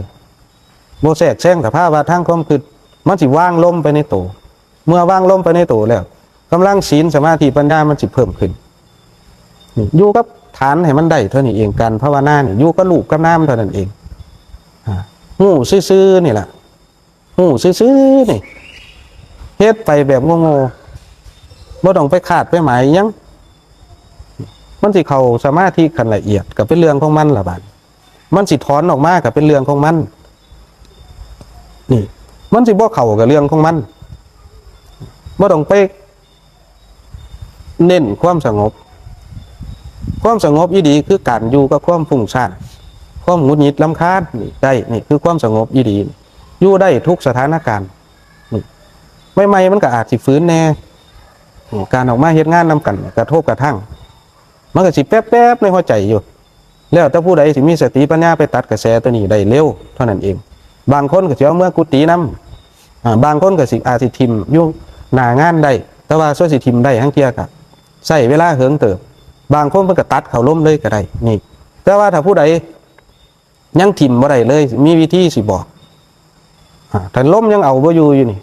บ่แทรกแซงสภาวะทางความคิดมันสิว่างลมไปในตัวเมื่อว่างลมไปในตัวแล้วกำลังศีลสมาธิปัญญามันสิเพิ่มขึ้นอยู่กับฐานให้มันได้เท่านี้เองการภาวนาเนี่ยอยู่กับรูปกับนามเท่านั้นเองหู้ซื่อๆนี่แหละหู้ซื่อๆนี่เฮ็ดไปแบบโง่ๆบ่ต้องไปคาดไปหมายหยังมันสิเข้าสมาธิขั้นละเอียดก็เป็นเรื่องของมันล่ะบัดมันสิถอนออกมาก็เป็นเรื่องของมันนี่มันสิบ่เข้ากับเรื่องของมันบ่ต้องไปเน้นความสงบอีดีคือการอยู่กับความฟุ้งซ่านความหงุดหงิดรำคาญนี่ได้นี่คือความสงบอีดีอยู่ได้ทุกสถานการณ์นี่ใหม่ๆมันก็อาจสิฟื้นแน่การออกมาเฮ็ดงานนำกันกระทบกระทั่งมันก็สิแป๊บๆในหัวใจอยู่แล้วถ้าผู้ใดสิมีสติปัญญาไปตัดกระแสตัวนี้ได้เร็วเท่านั้นเองบางคนก็สิเอาเมื่อกุฏินำบางคนก็สิอาจสิทิมอยู่หน้างานได้แต่ว่าส่วนสิทิมได้ทั้งเที่ยก็ใช้เวลาเหิงเติบบางคนเพิ่นก็ตัดเข้าล้มเลยก็ได้นี่แต่ว่าถ้าผู้ใดยังทิมบ่ได้เลยมีวิธีสิบอกถ้าล้มยังเอาบ่อยู่นี่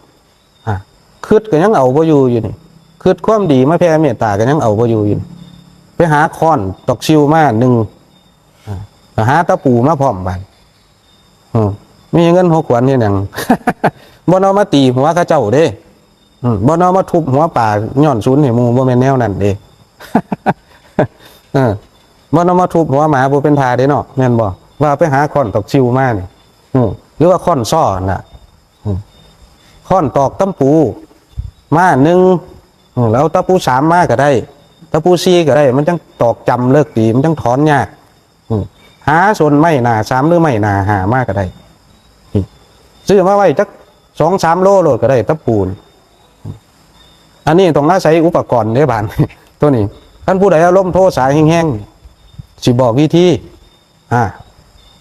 คิดก็ยังเอาบ่อยู่นี่คิดความดีมาแผ่เมตตาก็ยังเอาบ่อยู่ไปหาค้อนตอกซิวมา1หาตะปูมาพร้อมบัดมีเงิน6ขวัญนี่หยังบ่เอามาตีหัวเขาเจ้าเด้บ่เอามาทุบหัวป่าย้อนศูนย์ให้หมู่บ่แม่นแนวนั้นเด้บ่เอามาทุบหัวหมาบ่เป็นทาเด้เนาะแม่นบ่ว่าไปหาค้อนตอกซิวมานี่หรือว่าค้อนซ้อน่ะค้อนตอกตำปูมา1แล้วตะปู3มาก็ได้ตะปู4ก็ได้มันจังตอกจำเลิกดีมันจังถอนยากหาส่วนไม้หน้า3หรือไม้หน้า5มาก็ได้ซื้อมาไว้จัก 2-3 โลโลดก็ได้ตะปูอันนี้ต้องอาศัยอุปกรณ์เด้บานตัวนี้ท่านผู้ใดอารมณ์โทสะแห้งๆสิบอกวิธี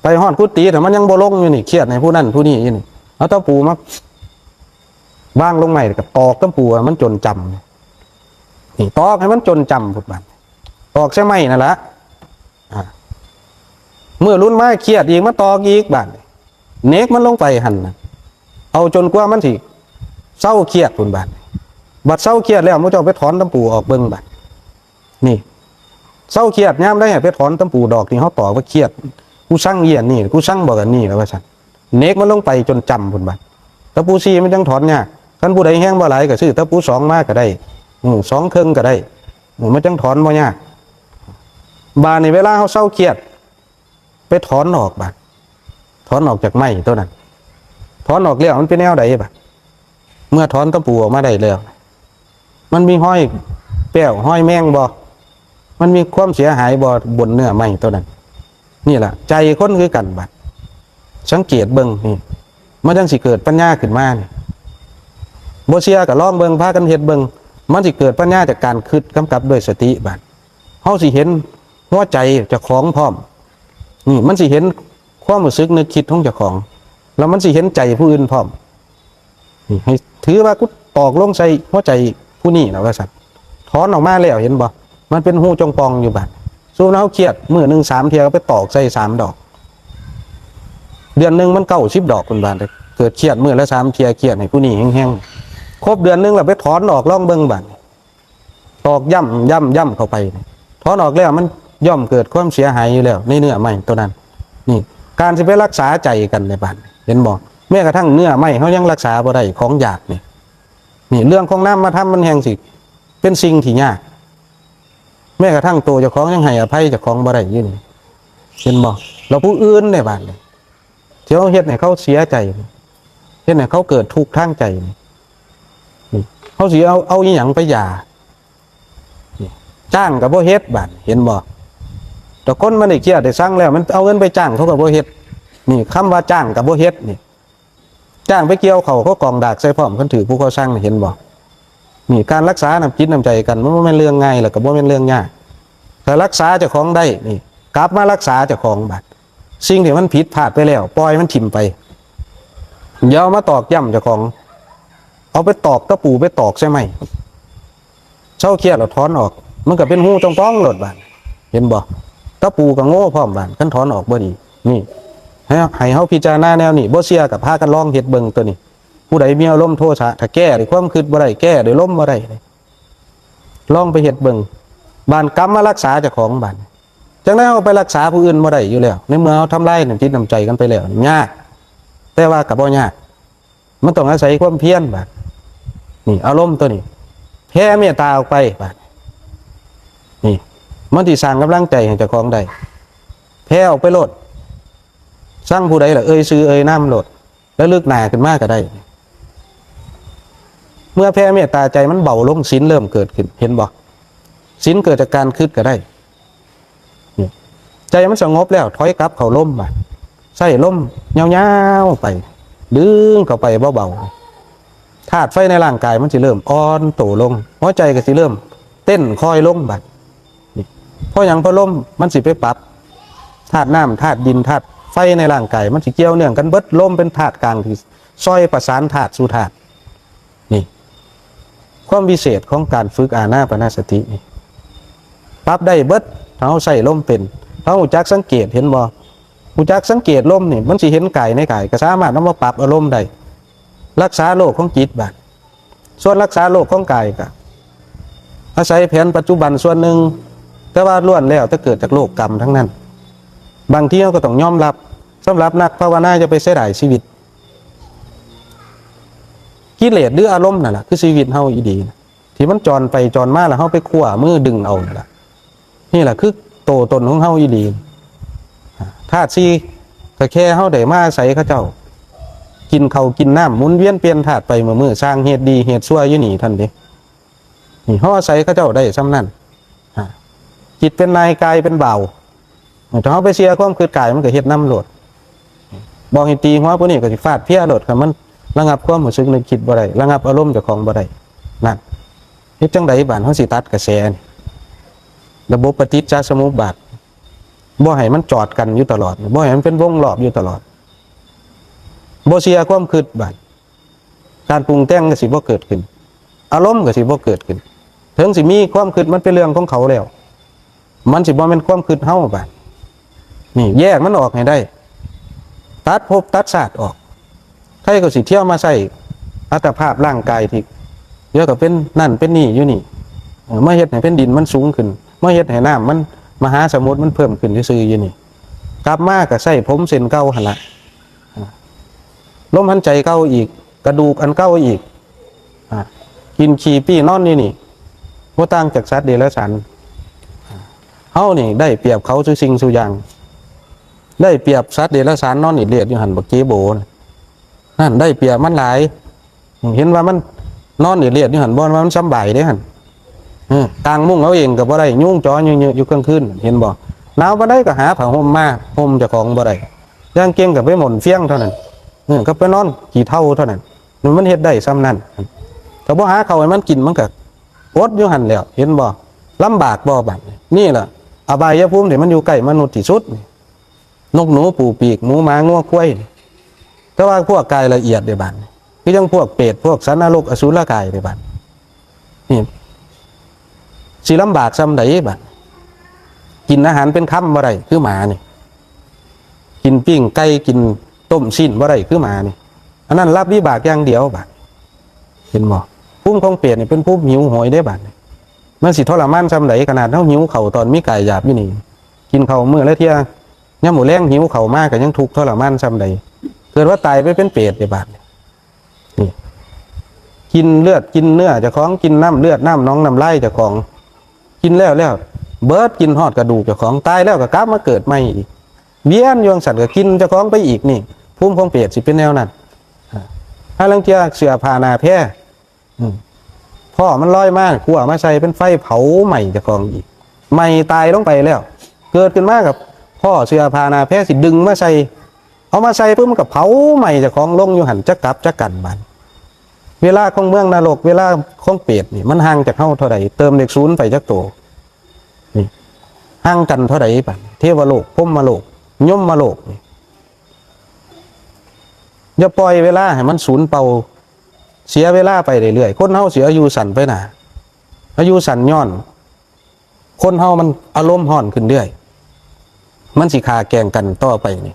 ไปฮอดกุฏิแต่มันยังบ่ลงอยู่นี่เครียดในผู้นั้นผู้นี้นี่เอาตะปูมาบ้างลงใหม่ก็ตอกตะปูมันจนจำนี่ตอกให้มันจนจำพุทธบัดตอกใช่ไหมนั่นแหละเมื่อรุ่นมาเครียดอีกมาตอกอีกบัดเนกมันลงไปหั่นเอาจนกว่ามันสิเศร้าเครียดพุทธบัดบัดเศร้าเครียดแล้วมันจะไปถอนตะปูออกเบิ่งบัดนี่เศร้าเครียดยามได้ไปถอนตะปูดอกที่เขาตอกว่าเครียดกูสั่งเยี่ยนนี่กูสั่งบอกกันนี่แล้วว่าซั่นเนกมันลงไปจนจำพุทธบัดตะปู4มันจังถอนยากท่านผู้ใดแห้งบ่หลายก็ซื้อตะปู2มาก็ได้2ครึ่งก็ได้มันจังถอนบ่ยากบาดในเวลาเขาเศร้าเครียดไปถอนออกบัดถอนออกจากไม้ตัวนั้นถอนออกแล้วมันเป็นแนวใดบัดเมื่อถอนตะปูออกมาได้แล้วมันมีห้อยแป้วห้อยแมงบ่มันมีความเสียหายบ่บนเนื้อไม้ตัวนั้นนี่แหละใจคนคือกันบัดสังเกตเบิ่งนี่มันจังสิเกิดปัญญาขึ้นมานี่บ่เชื่อก็ลองเบิ่งพากันเฮ็ดเบิ่งมันสิเกิดปัญญาจากการคิดกำกับด้วยสติบัดเฮาสิเห็นหัวใจเจ้าของพร้อมนี่มันสิเห็นความรู้สึกนึกคิดของเจ้าของแล้วมันสิเห็นใจผู้อื่นพร้อมนี่ให้ถือว่ากูตอกลงใส่หัวใจผู้นี้นะว่าซั่นถอนออกมาแล้วเห็นบ่มันเป็นหูจงปองอยู่บัดสู้เฮาเครียดมื้อนึง3เที่ยก็ไปตอกใส่3ดอก เดือนหนึงมัน90ดอกคุณบาทเกิดเครียดมื้อละ3เที่ยเครียดให้ผู้นี้แห้งๆครบเดือนหนึงแล้วไปถอนออกลองเบิ่งบาดตอกย่ำเข้าไปถอนออกแล้วมันย่อมเกิดความเสียหายอยู่แล้วในเนื้อไม้ตัวนั้นนี่การสิไปรักษาใจกันในบ้านเห็นบ่แม้กระทั่งเนื้อไม้เฮายังรักษาบ่ได้ของยากนี่เรื่องของน้ำมาทำมันแห่งสิเป็นสิ่งที่ยากแม้กระทั่งตัวเจ้าของยังให้อภัยเจ้าของบ่ได้อยู่นี่เห็นบ่เราผู้อื่นในบ้านนี่ที่เราเฮ็ดให้เขาเสียใจเฮ็ดให้เขาเกิดทุกข์ทางใจนี่เขาสิเอาอีหยังไปหย่าจ้างกับบ่เฮ็ดบาดเห็นบ่แต่คนมันได้เครียดได้สั่งแล้วมันเอาเงินไปจ้างเขาก็บ่เฮ็ดนี่คำว่าจ้างกับบ่เฮ็ดนี่จ้างไปเกี่ยวเขากองดากใส่พร้อมคันถือผู้เขาสั่งเห็นบ่นี่การรักษาน้ำจิตน้ำใจกันมันบ่แม่นเรื่องง่ายแล้วก็บ่แม่นเรื่องยากถ้ารักษาเจ้าของได้นี่กลับมารักษาเจ้าของบาดสิ่งที่มันผิดพลาดไปแล้วปล่อยมันถิ่มไปอย่าเอามาตอกย้ำเจ้าของเอาไปตอกตะปูไปตอกใช่ไหมเช้าเครียดแล้วถอนออกมันก็เป็นหูตรงป้องโลดบาดเห็นบ่ตะปูก็โง่พร้อมบาดคันถอนออกบ่ดีนี่ให้เฮาพิจารณาแนวนี้บ่เชื่อกับพากันลองเฮ็ดเบิ่งตัวนี้ผู้ใดมีอารมณ์โทสะถ้าแก้ด้วยความคิดบ่ได้แก้ด้วยลมบ่ได้ลองไปเฮ็ดเบิ่งบ้านกรรมมารักษาเจ้าของบ้านจังได๋เอาไปรักษาผู้อื่นบ่ได้อยู่แล้วในเมื่อเฮาทำลายน้ำจิตน้ำใจกันไปแล้วยากแต่ว่าก็บ่ยากมันต้องอาศัยความเพียรบาดนี่อารมณ์ตัวนี้แผ่เมตตาออกไปบาดนี่มันสิสร้างกำลังใจให้เจ้าของได้แผ่ออกไปโลดสร้างผู้ใดล่ะเอ่ยชื่อเอ่ยนามโลดแล้วลึกหน้าขึ้นมาก็ได้เมื่อแผ่เมตตาใจมันเบาลงศีลเริ่มเกิดขึ้นเห็นบ่ศีลเกิดจากการคิดก็ได้ใจมันสงบแล้วถอยกลับเข้าลมมาใส่ลมยาวๆไปดึงเข้าไปเบาๆธาตุไฟในร่างกายมันสิเริ่มอ่อนโตลงหัวใจก็สิเริ่มเต้นคอยลงบัดเพราะหยังเพราะลมมันสิไปปรับธาตุน้ำธาตุดินธาตุไฟในร่างกายมันสิเกี่ยวเนื่องกันเบิดลมเป็นธาตุกลางที่ซอยประสานธาตุสู่ธาตุนี่ความพิเศษของการฝึกอานาปานสตินี่ปรับได้เบิดเฮาใส่ลมเป็นเฮารู้จักสังเกตเห็นบ่รู้จักสังเกตลมนี่มันสิเห็นกายในกายก็สามารถนำมาปรับอารมณ์ได้รักษาโรคของจิตบาดส่วนรักษาโรคของกายก็อาศัยแผนปัจจุบันส่วนหนึ่งแต่ว่าล้วนแล้วถ้าเกิดจากโรคกรรมทั้งนั้นบางทีเราก็ต้องยอมรับสำหรับนักภาวนาจะไปเสียดายชีวิตกิเลสหรืออารมณ์นั่นแหละคือชีวิตเฮาอีดีนะที่มันจรไปจรมาแล้วเฮาไปขั้วมือดึงเอานั่นแหละนี่แหละคือโตตนของเฮาอีดีธาตุสี่ก็แค่เฮาได้มาอาศัยเขาเจ้ากินข้าวกินน้ำหมุนเวียนเปลี่ยนธาตุไปเมื่อสร้างเหตุดีเหตุชั่วอยู่นี่ท่านเด้นี่เฮาอาศัยเขาเจ้าได้ซ้ำนั่นจิตเป็นนายกายเป็นเบาถ้าเฮาไปเสียความคิดกายมันก็เฮ็ดน้ำโลดบอกให้ตีหัวพวกนี้ก็สิฟาดเพี้ยโลดค่ะมันระงับความรู้สึกนึกคิดบ่ได้ระงับอารมณ์เจ้าของบ่ได้นั่นเฮ็ดจังได๋บาดเฮาสิตัดกระแสระบบปฏิจจสมุปบาทบ่ให้มันจอดกันอยู่ตลอดบ่ให้มันเป็นวงรอบอยู่ตลอดบ่เสียความคิดบาดการปรุงแต่งก็สิบ่เกิดขึ้นอารมณ์ก็สิบ่เกิดขึ้นถึงสิมีความคิดมันเป็นเรื่องของเขาแล้วมันสิบ่แม่นความคิดเฮาบาดนี่แยกมันออกให้ได้ตัดภพตัดชาติออกใครก็สิเที่ยวมาใส่อัตภาพร่างกายที่เดี๋ยวก็เป็นนั่นเป็นนี่อยู่นี่มาเฮ็ดให้เป็นดินมันสูงขึ้นมาเฮ็ดให้น้ำมันมหาสมุทรมันเพิ่มขึ้นซื่อๆอยู่นี่กลับมาก็ใส่ผมเส้นเก่าหั่นล่ะลมหายใจเก่าอีกกระดูกอันเก่าอีกกินขี้ปี้นอนนี่บ่ต่างจากสัตว์เดรัจฉานเฮานี่ได้เปรียบเขาทุกสิ่งทุกอย่างได้เปรียบสัตว์เดรัจฉานนอนอิดเลียดอยู่หันบักเจโบนั่นได้เปรียบมันหลายเห็นว่ามันนอนอิดเลียดอยู่หันบ่ว่ามันสบายเด้หันกลางมุ้งเอาเองก็บ่ได้ยุ่งจ้ออยู่กลางคืนเห็นบ่หนาวบ่ได้ก็หาผ้าห่มมาห่มเจ้าของบ่ได้ย่างเก่งก็ไปหม่นเฟี้ยงเท่านั้นก็ไปนอนกี่เท่าเท่านั้นมันเฮ็ดได้ซ้ำนั้นถ้าบ่หาข้าวให้มันกินมันก็อดอยู่หันแล้วเห็นบ่ลำบากบ่บัดนี่ล่ะอบายภูมิที่มันอยู่ใกล้มนุษย์ที่สุดนกหนูปูปีกหมูหมางัวควายแต่ว่าพวกกายละเอียดเด้บัดคือจังพวกเปรตพวกสัตว์นรกอสุรกายเด้บัดนี่สิลำบากซ้ำใดบัดกินอาหารเป็นค่ำบ่ได้คือหมานี่กินปิ้งไก่กิน ต้มสิ้นบ่ได้คือหมานี่อันนั้นรับวิบากอย่างเดียวบาดเห็นบ่ภูมิของเปรตนี่เป็นภูมิหิวโหยได้บาดมันสิทรมานซำใดขนาดเฮาหิวข้าวตอนมีกายหยาบอยู่นี่กินข้าวมื้อละเที่ยยามมื้อแลงหิวข้าวมากก็ยังทุกข์ทรมานซำใดเกิดว่าตายไปเป็นเปรตได้บาดนี่กินเลือดกินเนื้อเจ้าของกินน้ำเลือดน้ำน้องน้ำลายเจ้าของกินแล้วเบิดกินฮอดกระดูกเจ้าของตายแล้วก็กลับมาเกิดใหม่อีกเวียนยวงสัตว์ก็กินเจ้าของไปอีกนี่ภูมิของเปรตสิเป็นแนวนั้นถ้าลังเทียเสือพานาแพ้พ่อมันลอยมากขั่วมาใส่เป็นไฟเผาใหม่เจ้าของอีกใหม่ตายลงไปแล้วเกิดขึ้นมากับพ่อเสือพานาแพ้สิดึงมาใส่เอามาใส่เพิ่มกับเผาใหม่เจ้าของลงอยู่หันจักกลับจักกันบันเวลาของเมืองนรกเวลาของเปรตนี่มันห่างจากเฮาเท่าไหร่เติมเลข0ไปจักโตนี่ห่างกันเท่าไหร่บัดเทวโลกพรหมโลกยมโลกนี่อย่าปล่อยเวลาให้มันสูญเปล่าเสียเวลาไปเรื่อยๆคนเฮาเสียอายุสั้นไปหนาอายุสั้นย้อนคนเฮามันอารมณ์ห่อนขึ้นเรื่อยมันสิฆ่าแกล้งกันต่อไปนี่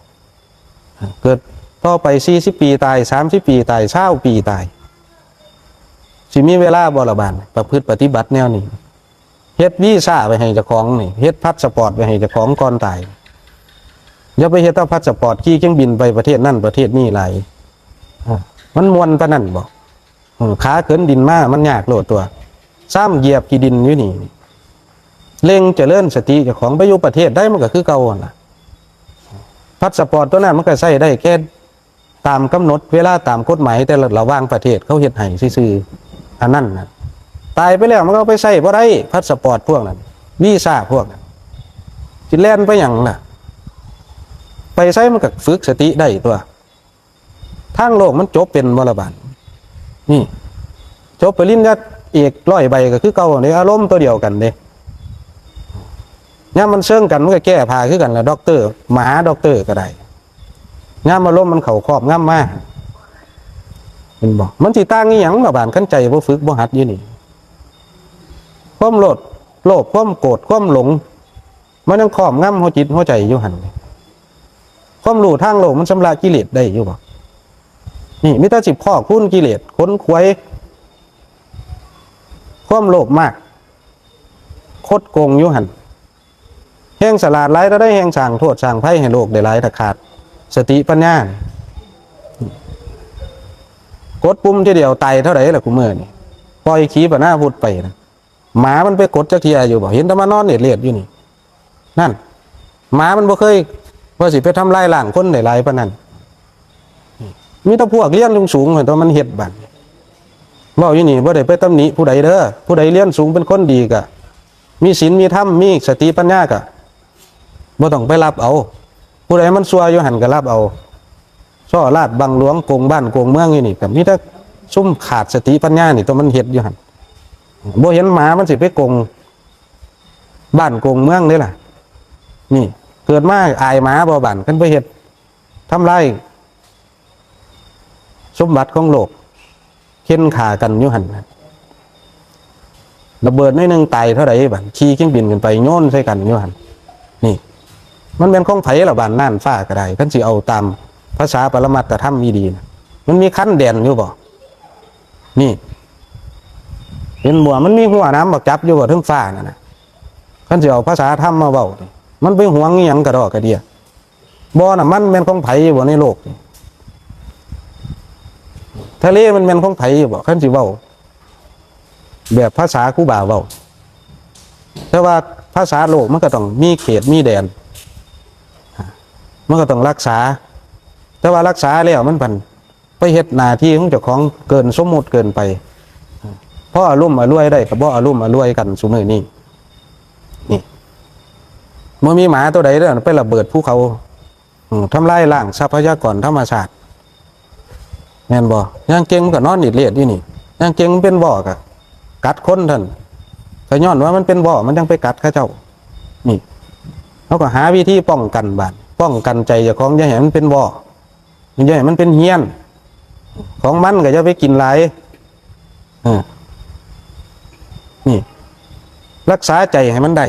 เกิดต่อไป40 ปีตาย30 ปีตาย20 ปีตายสิมีเวลาบ่ละบาดประพฤติปฏิบัติแนวนี้เฮ็ดวีซ่าไปให้เจ้าของนี่เฮ็ดพาสปอร์ตไปให้เจ้าของก่อนตายอย่าไปเฮ็ดเอาพาสปอร์ตขี่เครื่องบินไปประเทศนั่นประเทศนี้หลายมันมวนปานนั้นบ่ขาเขินดินมามันยากโลดตัวซ้ำเหยียบกี่ดินอยู่นี่เล็งเจริญสติเจ้าของไปอยู่ประเทศได้มันก็คือเก่าน่ะพาสปอร์ตตัวนั้นมันก็ใช้ได้แค่ตามกำหนดเวลาตามกฎหมายแต่ละระหว่างประเทศเขาเฮ็ดให้ซื่อๆอันนั้นน่ะตายไปแล้วมันก็ไปใช้บ่ได้พาสปอร์ตพวกนั้นวีซ่าพวกนั้นสิแล่นไปหยังล่ะไปใช้มันก็ฝึกสติได้ตัวทางโลกมันจบเป็นบ่ละบาดนี่จบปริญญาเอก100 ใบก็คือเก่าเด้อารมณ์ตัวเดียวกันเด้ยามมันเชิงกันมันก็แก้ผ้าคือกันล่ะด็อกเตอร์มหาด็อกเตอร์ก็ได้ยามอารมณ์มันเข้าครอบงำมาเห็นบ่มันสิต่างอีหยังล่ะบาดคันใจบ่ฝึกบ่หัดอยู่นี่ความโลภความโกรธความหลงมันยังครอบงำหัวจิตหัวใจอยู่หั่นความรู้ทางโลกมันชำระกิเลสได้อยู่บ่นี่มิตร10 ข้อคุ้นกิเลสค้นควยความโลภมากคดโกงอยู่หันแห่งฉลาดหลายถ้าได้แห่งสร้างโทษสร้างภัยให้โลกได้หลายถ้าขาดสติปัญญากดปุ่มทีเดียวตายเท่าไหร่ล่ะกูมื้อนี่ปล่อยขี้ปะหน้าพุดไปนะหมามันไปกดจักเที่ยอยู่บ่เห็นแต่มานอนเลียดๆอยู่นี่นั่นหมามันบ่เคยว่าสิไปทำลายล้างคนได้หลายปานนั้นมีแต่พวกเรียนสูงๆตัวมันเฮ็ดบัดเว้าอยู่นี่บ่ได้ไปตำหนิผู้ใดเด้อผู้ใดเรียนสูงเป็นคนดีก็มีศีลมีธรรมมีสติปัญญาก็บ่ต้องไปรับเอาผู้ใดมันชั่วอยู่หั่นก็รับเอาซ้อลาดบังหลวงโกงบ้านโกงเมืองอยู่นี่ก็มีแต่ซุ่มขาดสติปัญญานี่ตัวมันเฮ็ดอยู่หั่นบ่เห็นหมามันสิไปโกงบ้านโกงเมืองเด้ล่ะนี่เกิดมาอายหมาบ่บั่นกันไปเฮ็ดทำลายสมบัติของโลกเข็นขากันอยู่หันระเบิดน้อยนึงตายเท่าไหร่บัดขี่เครื่องบินกันไปโยนใส่กันอยู่หันนี่มันเป็นของไผละบานน่านฟ้าก็ได้คันสิเอาตามภาษาปรมัตถธรรมดีๆนะมันมีขั้นแดนอยู่บ่นี่เห็นบ่มันมีหัวน้ำบักจับอยู่บ่ถึงฟ้านั่นน่ะคันสิเอาภาษาธรรมมาเว้ามันไปหวงอีหยังกระดอกกระเดียบ่น่ะมันเป็นของไผบ่ในโลกทะเลมันเป็นของไผบ่คันสิเว้าแบบภาษาครูบาเว้าแต่ว่าภาษาโลกมันก็ต้องมีเขตมีแดนมันก็ต้องรักษาแต่ว่ารักษาแล้วมันไปเฮ็ดหน้าที่ของเจ้าของเกินสมมุติเกินไปเพราะอารมณ์อรวยได้ก็บ่อารมณ์อรวยกันซุมื้อนี้นี่บ่มีหมาตัวใดเด้อไประเบิดภูเขาทำลายล้างทรัพยากรธรรมชาติแม่นบ่ย่างเก่งมันก็นอนอิดเลียดอยู่นี่ย่างเก่งมันเป็นบ่ก็กัดคนท่านก็ย้อนว่ามันเป็นบ่มันจังไปกัดเขาเจ้านี่เขาก็หาวิธีป้องกันบาดป้องกันใจเจ้าของอย่าให้มันเป็นบ่อย่าให้มันเป็นเหี้ยนของมันก็อย่าไปกินหลายนี่รักษาใจให้มันได้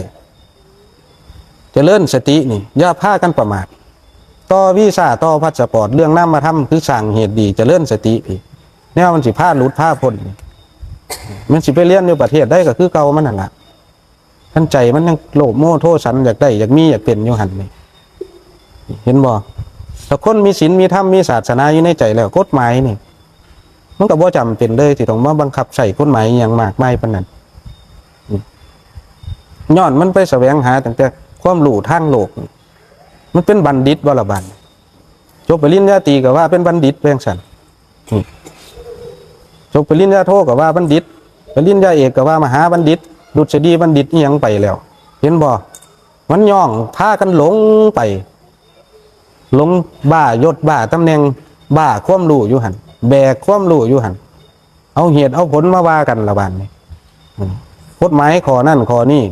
เจริญสตินี่อย่าพากันประมาท ต่อวีซ่าต่อพาสปอร์ตเรื่องนามธรรมคือสร้างเหตุดีเจริญสติพี่แนวมันสิพาหลุดพาพ้นมันสิไปเรียนอยู่ประเทศได้ก็คือเก่ามันนั่นล่ะท่านใจมันยังโลภโมโทสันอยากได้อยากมีอยากเป็นอยู่หั่นนี่เห็นบ่ถ้าคนมีศีลมีธรรมมีศาสนาอยู่ในใจแล้วกฎหมายนี่มันก็บ่จำเป็นเลยที่ต้องมาบังคับใช้กฎหมายอหย่างมากมายปานนั้นย้อนมันไปแสวงหาตั้งแต่ความรู้ทางโลกมันเป็นบัณฑิตบ่ล่ะบัดจบปริญญาตรีก็ว่าเป็นบัณฑิตเพียงซั่นจบปริญญาโทก็ว่าบัณฑิตปริญญาเอกก็ว่ามหาบัณฑิตดุษฎีบัณฑิตอีหยังไปแล้วเห็นบ่มันย่องพากันหลงไปหลงบ้ายศบ้าตำแหน่งบ้าความรู้อยู่หั่นแบกความรู้อยู่หั่นเอาเหตุเอาผลมาว่ากันละบาดนี้กฎหมายข้อนั่นข้อนี้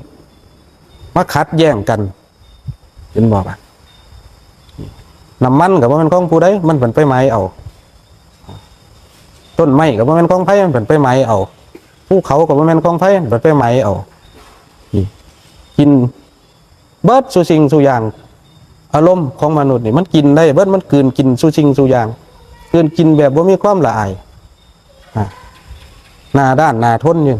มาขัดแย้งกันเห็นบ่บัดน้ำมันก็บ่แม่นของผู้ใดมันเพิ่นไปไม้เอาต้นไม้ก็บ่แม่นของไผมันเพิ่นไปไม้เอาภูเขาก็บ่แม่นของไผมันเพิ่นไปไม้เอากินเบิดสู่สิ่งสู่อย่างอารมณ์ของมนุษย์นี่มันกินได้เบิดมันกลืนกินสู่สิ่งสู่อย่างกลืนกินแบบบ่มีความละอายหน้าด้านหน้าทนอยู่